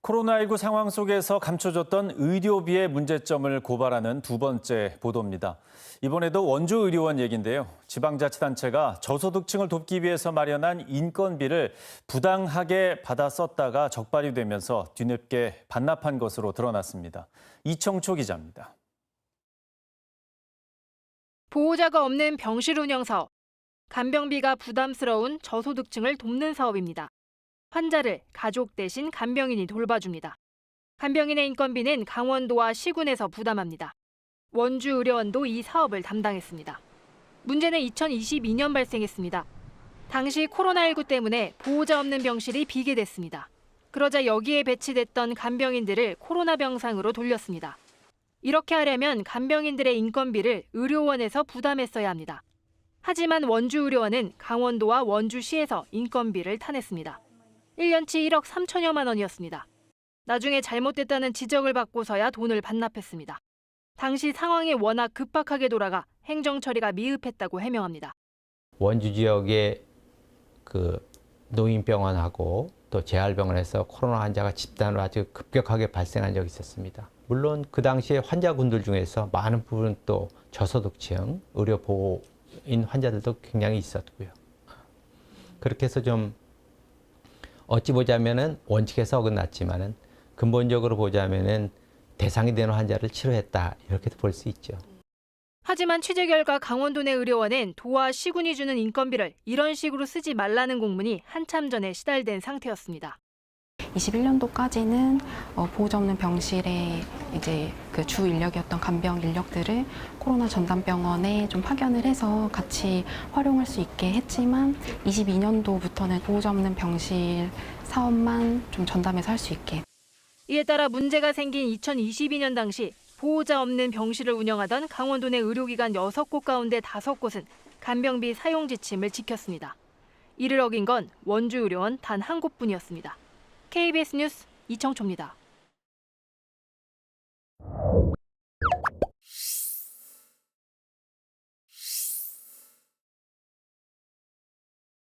코로나19 상황 속에서 감춰졌던 의료비의 문제점을 고발하는 두 번째 보도입니다. 이번에도 원주의료원 얘기인데요. 지방자치단체가 저소득층을 돕기 위해서 마련한 인건비를 부당하게 받아 썼다가 적발이 되면서 뒤늦게 반납한 것으로 드러났습니다. 이청초 기자입니다. 보호자가 없는 병실 운영 사업. 간병비가 부담스러운 저소득층을 돕는 사업입니다. 환자를 가족 대신 간병인이 돌봐줍니다. 간병인의 인건비는 강원도와 시군에서 부담합니다. 원주의료원도 이 사업을 담당했습니다. 문제는 2022년 발생했습니다. 당시 코로나19 때문에 보호자 없는 병실이 비게 됐습니다. 그러자 여기에 배치됐던 간병인들을 코로나 병상으로 돌렸습니다. 이렇게 하려면 간병인들의 인건비를 의료원에서 부담했어야 합니다. 하지만 원주의료원은 강원도와 원주시에서 인건비를 타냈습니다. 1년치 1억 3천여만 원이었습니다. 나중에 잘못됐다는 지적을 받고서야 돈을 반납했습니다. 당시 상황이 워낙 급박하게 돌아가 행정 처리가 미흡했다고 해명합니다. 원주 지역의 노인병원하고 또 재활병원에서 코로나 환자가 집단으로 아주 급격하게 발생한 적이 있었습니다. 물론 그 당시에 환자군들 중에서 많은 부분 또 저소득층, 의료보호인 환자들도 굉장히 있었고요. 그렇게 해서 좀 어찌 보자면은 원칙에서 어긋났지만은 근본적으로 보자면은 대상이 되는 환자를 치료했다 이렇게도 볼 수 있죠. 하지만 취재 결과 강원도 내 의료원은 도와 시군이 주는 인건비를 이런 식으로 쓰지 말라는 공문이 한참 전에 시달된 상태였습니다. 21년도까지는 보호자 없는 병실에 이제 그 주 인력이었던 간병 인력들을 코로나 전담병원에 좀 파견을 해서 같이 활용할 수 있게 했지만 22년도부터는 보호자 없는 병실 사업만 좀 전담해서 할 수 있게. 이에 따라 문제가 생긴 2022년 당시 보호자 없는 병실을 운영하던 강원도 내 의료기관 6곳 가운데 5곳은 간병비 사용 지침을 지켰습니다. 이를 어긴 건 원주의료원 단 한 곳뿐이었습니다. KBS 뉴스 이청초입니다.